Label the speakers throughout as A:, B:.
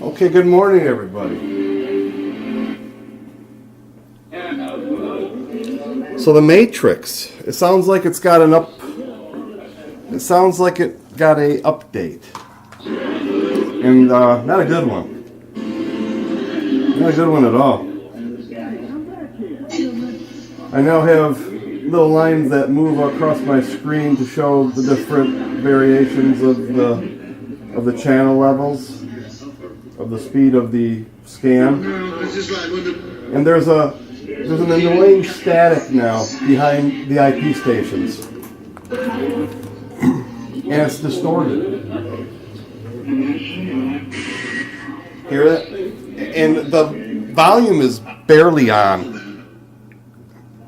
A: Okay, good morning, everybody. So the Matrix, it sounds like it's got an it sounds like it got a update. And not a good one. Not a good one at all. I now have little lines that move across my screen to show the different variations of the channel levels, of the speed of the scan. And there's an annoying static now behind the IP stations. And it's distorted. Hear that? And the volume is barely on.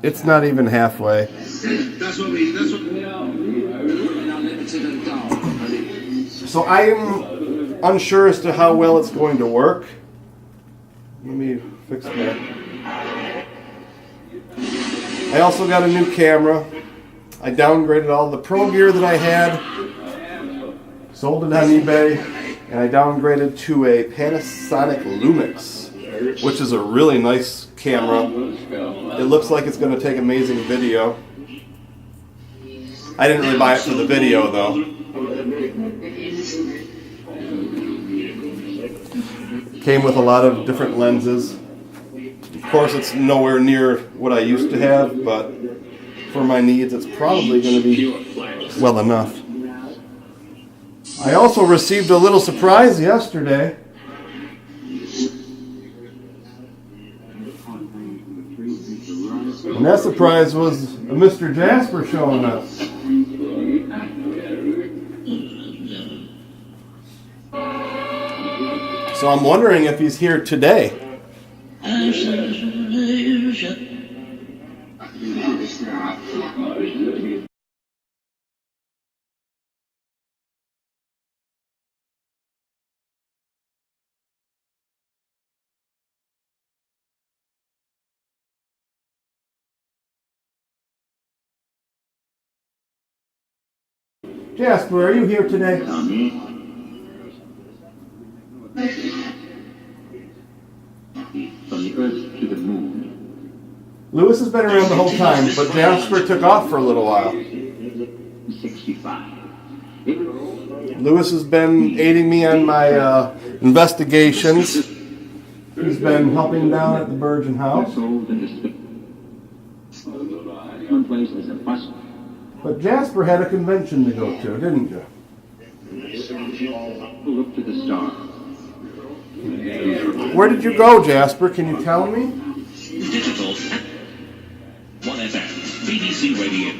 A: It's not even halfway. So I'm unsure as to how well it's going to work. Let me fix that. I also got a new camera. I downgraded all the pro gear that I had, sold it on eBay, and I downgraded to a Panasonic Lumix, which is a really nice camera. It looks like it's going to take amazing video. I didn't really buy it for the video though. Came with a lot of different lenses. Of course, it's nowhere near what I used to have, but for my needs, it's probably going to be well enough. I also received a little surprise yesterday. And that surprise was Mr. Jasper showing up. So I'm wondering if he's here today. Jasper, are you here today?
B: From the Earth to the Moon.
A: Lewis has been around the whole time, but Jasper took off for a little while.
B: 65.
A: Lewis has been aiding me on my investigations. He's been helping down at the Virgin House.
B: One place is a bus.
A: But Jasper had a convention to go to, didn't you?
B: Look to the stars.
A: Where did you go, Jasper? Can you tell me?
C: Digital 1FM BBC Radio.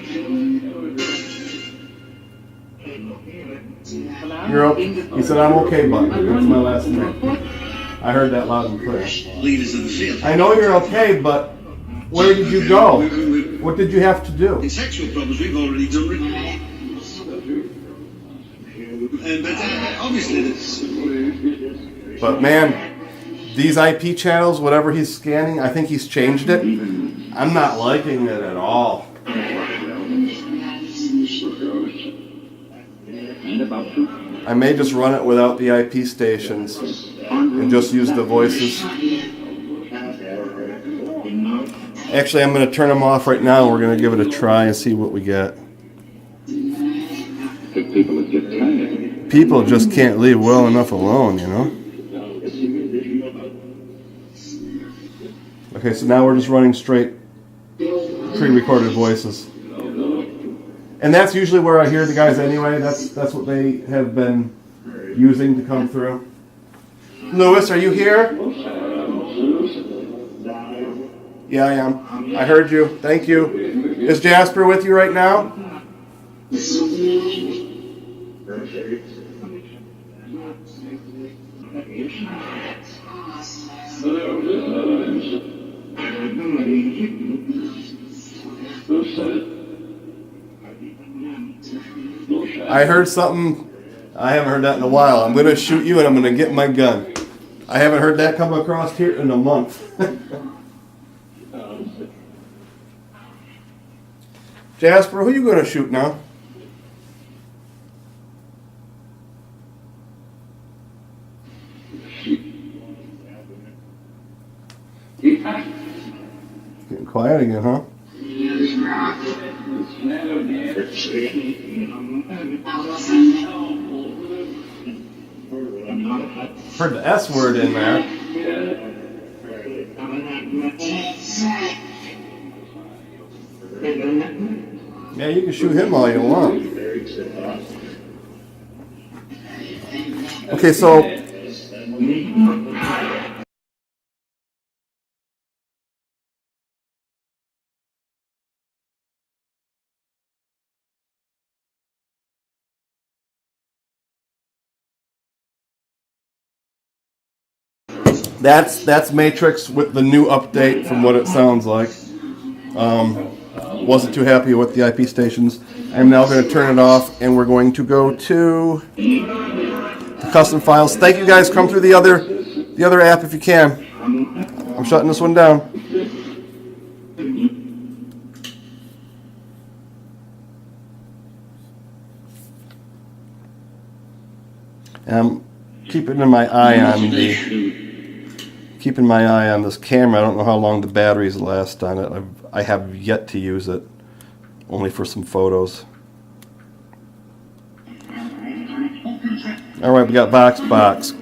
A: You're okay. He said, I'm okay, bud. That's my last name. I heard that loud and clear.
C: Leaders of the field.
A: I know you're okay, but where did you go? What did you have to do?
C: In sexual problems, we've already done it. But obviously, that's.
A: But man, these IP channels, whatever he's scanning, I think he's changed it. I'm not liking it at all. I may just run it without the IP stations and just use the voices. Actually, I'm going to turn them off right now. We're going to give it a try and see what we get. People just can't leave well enough alone, you know? Okay, so now we're just running straight pre-recorded voices. And that's usually where I hear the guys anyway. That's what they have been using to come through. Lewis, are you here? Yeah, I am. I heard you. Thank you. Is Jasper with you right now? I heard something. I haven't heard that in a while. I'm going to shoot you and I'm going to get my gun. I haven't heard that come across here in a month. Jasper, who are you going to shoot now? quiet again, huh? Heard the S word in there. Yeah, you can shoot him all you want. Okay, so that's Matrix with the new update from what it sounds like. Wasn't too happy with the IP stations. I'm now going to turn it off, and we're going to go to the custom files. Thank you guys. Come through the other app if you can. I'm shutting this one down. And I'm keeping my eye on this camera. I don't know how long the batteries last on it. I have yet to use it, only for some photos. All right, we got Vox Box.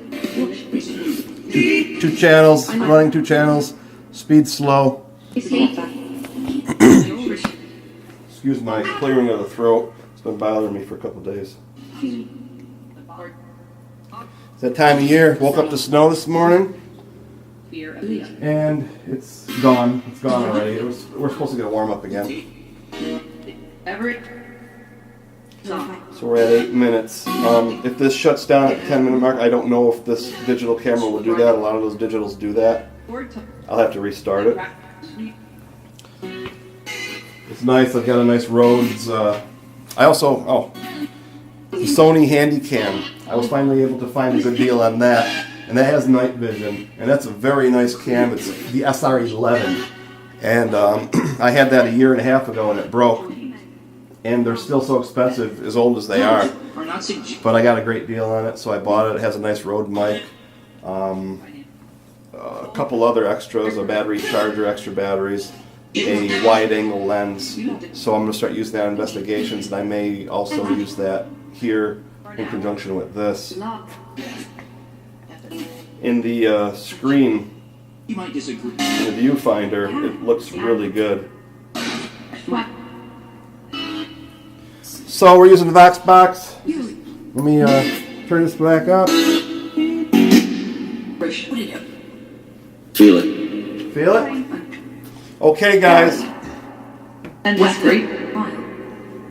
A: Two channels, running 2 channels. Speed slow. Excuse my clearing of the throat. It's been bothering me for a couple days. It's that time of year. Woke up to snow this morning. And it's gone. It's gone already. We're supposed to get a warm up again. So we're at 8 minutes. If this shuts down at the 10-minute mark, I don't know if this digital camera will do that. A lot of those digitals do that. I'll have to restart it. It's nice. I've got a nice Rhodes. I also, the Sony Handycam. I was finally able to find a good deal on that. And that has night vision, and that's a very nice cam. It's the SR11, and I had that a year and a half ago, and it broke. And they're still so expensive, as old as they are. But I got a great deal on it, so I bought it. It has a nice Rode mic, a couple other extras, a battery charger, extra batteries, a wide-angle lens. So I'm going to start using that in investigations, and I may also use that here in conjunction with this. In the screen, in the viewfinder, it looks really good. So we're using the Vox Box. Let me turn this back up.
B: Feel it.
A: Feel it? Okay, guys.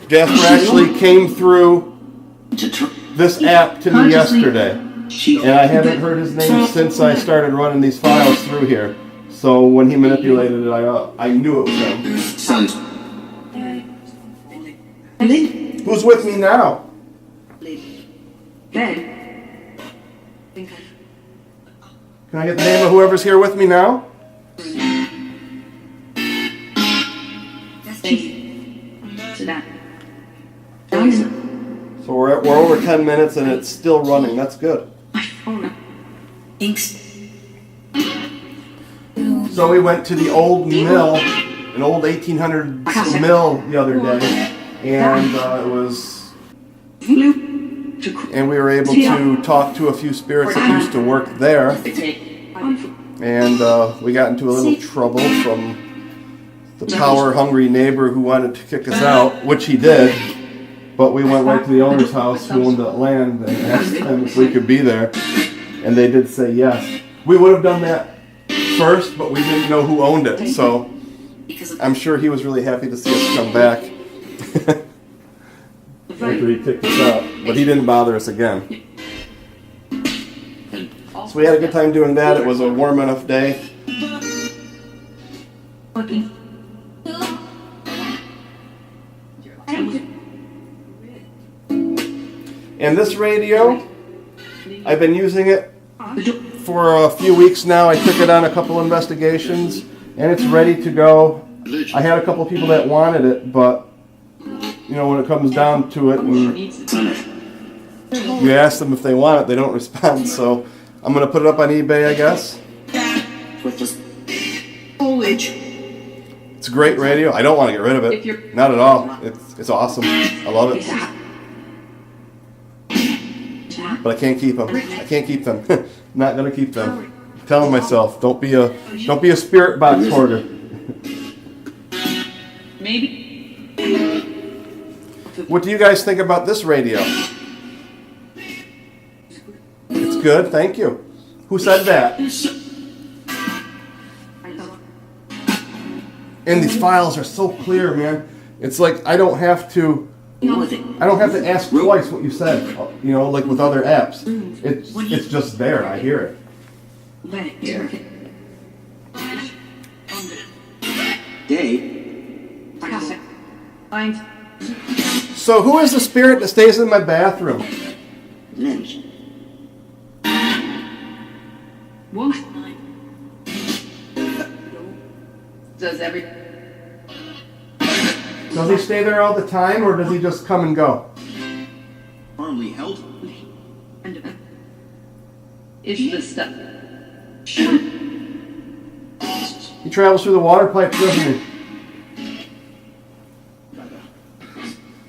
A: Jasper actually came through this app to me yesterday. And I haven't heard his name since I started running these files through here. So when he manipulated it, I knew it was him. Who's with me now? Can I get the name of whoever's here with me now? So we're over 10 minutes and it's still running. That's good. So we went to the old mill, an old 1800s mill the other day, and and we were able to talk to a few spirits that used to work there, and we got into a little trouble from the power-hungry neighbor who wanted to kick us out, which he did. But we went right to the owner's house who owned that land and asked them if we could be there. And they did say yes. We would have done that first, but we didn't know who owned it. So I'm sure he was really happy to see us come back after he kicked us out. But he didn't bother us again. So we had a good time doing that. It was a warm enough day. And this radio, I've been using it for a few weeks now. I took it on a couple investigations, and it's ready to go. I had a couple people that wanted it, but you know, when it comes down to it, and you ask them if they want it, they don't respond. So I'm going to put it up on eBay, I guess. It's a great radio. I don't want to get rid of it. Not at all. It's awesome. I love it. But I can't keep them. I can't keep them. Not gonna keep them. I'm telling myself, don't be a spirit box hoarder.
D: Maybe.
A: What do you guys think about this radio? It's good, thank you. Who said that? And these files are so clear, man. It's like I don't have to ask twice what you said. You know, like with other apps. It's just there. I hear it.
B: Dave?
A: So who is the spirit that stays in my bathroom?
B: Lynch.
D: What? Does every...
A: Does he stay there all the time, or does he just come and go?
C: Firmly held.
D: Is the stuff...
A: He travels through the water pipes, doesn't he?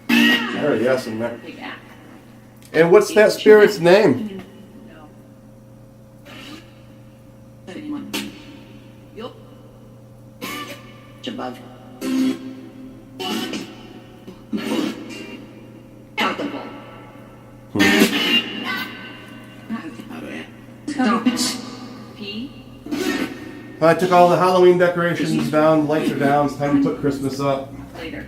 A: There, yes, and there. And what's that spirit's name?
B: Above.
A: I took all the Halloween decorations down, lights are down, it's time to put Christmas up.
D: Later.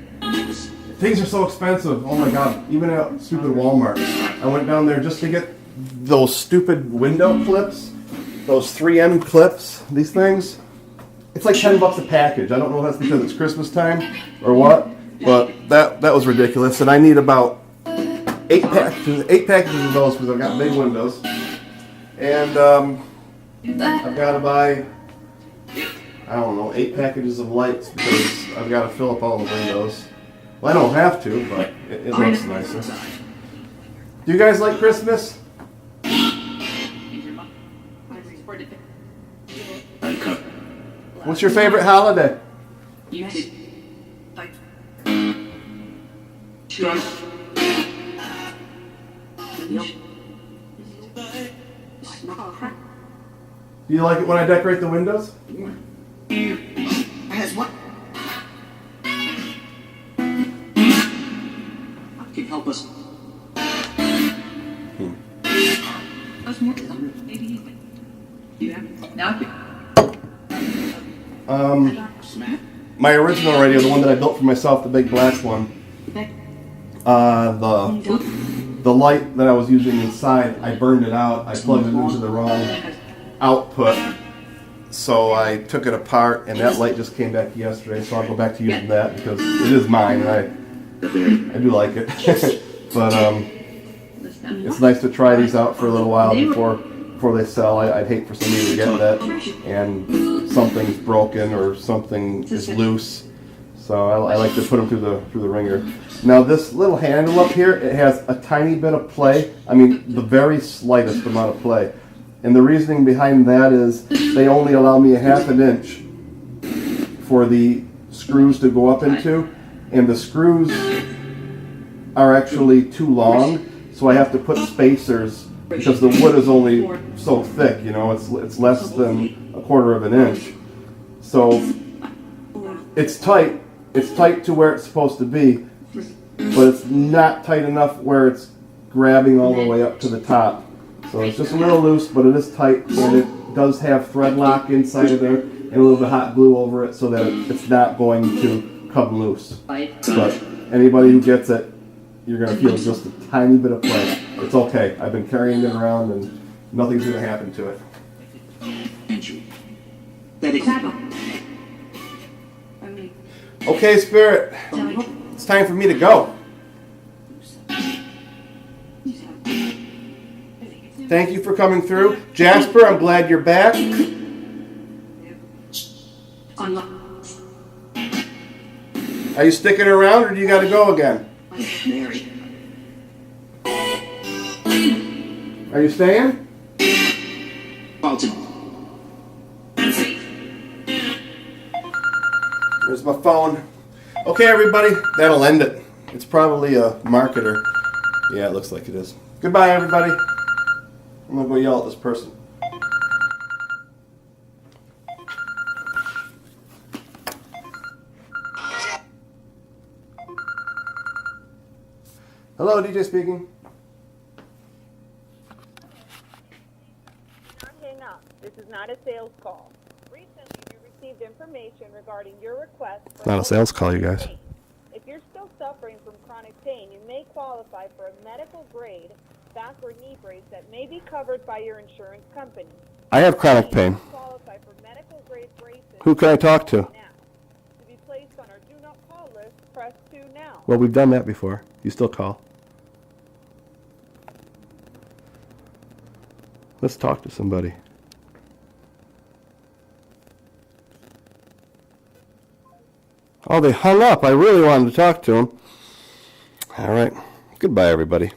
A: Things are so expensive, oh my god, even at stupid Walmart. I went down there just to get those stupid window clips, those 3M clips, these things. It's like $10 a package. I don't know if that's because it's Christmas time or what, but that was ridiculous. And I need about 8 packages of those because I've got big windows. And I've got to buy, I don't know, 8 packages of lights because I've got to fill up all the windows. Well, I don't have to, but it looks nicer. Do you guys like Christmas? What's your favorite holiday? Do you like it when I decorate the windows?
B: Has what? Can help us.
A: My original radio, the one that I built for myself, the big black one, the light that I was using inside, I burned it out. I plugged it into the wrong output, so I took it apart, and that light just came back yesterday. So I'll go back to using that because it is mine, and I do like it. But it's nice to try these out for a little while before they sell. I'd hate for somebody to get that and something's broken or something is loose. So I like to put them through the ringer. Now this little handle up here, it has a tiny bit of play. I mean, the very slightest amount of play. And the reasoning behind that is they only allow me a ½ inch for the screws to go up into, and the screws are actually too long, so I have to put spacers because the wood is only so thick, you know, it's less than ¼ inch. So it's tight to where it's supposed to be, but it's not tight enough where it's grabbing all the way up to the top. So it's just a little loose, but it is tight, and it does have thread lock inside of there and a little bit of hot glue over it so that it's not going to come loose. But anybody who gets it, you're going to feel just a tiny bit of play. It's okay. I've been carrying it around and nothing's going to happen to it. Okay, Spirit. It's time for me to go. Thank you for coming through. Jasper, I'm glad you're back. Are you sticking around or do you got to go again? Are you staying? There's my phone. Okay, everybody, that'll end it. It's probably a marketer. Yeah, it looks like it is. Goodbye, everybody. I'm gonna go yell at this person. Hello, DJ speaking.
E: Not hang up. This is not a sales call. Recently, you received information regarding your request for
A: Not a sales call, you guys.
E: pain. If you're still suffering from chronic pain, you may qualify for a medical grade back or knee brace that may be covered by your insurance company.
A: I have chronic pain.
E: You qualify for medical grade braces.
A: Who can I talk to?
E: Now, to be placed on our do not call list, press 2 now.
A: Well, we've done that before. You still call. Let's talk to somebody. Oh, they hung up. I really wanted to talk to them. All right. Goodbye, everybody.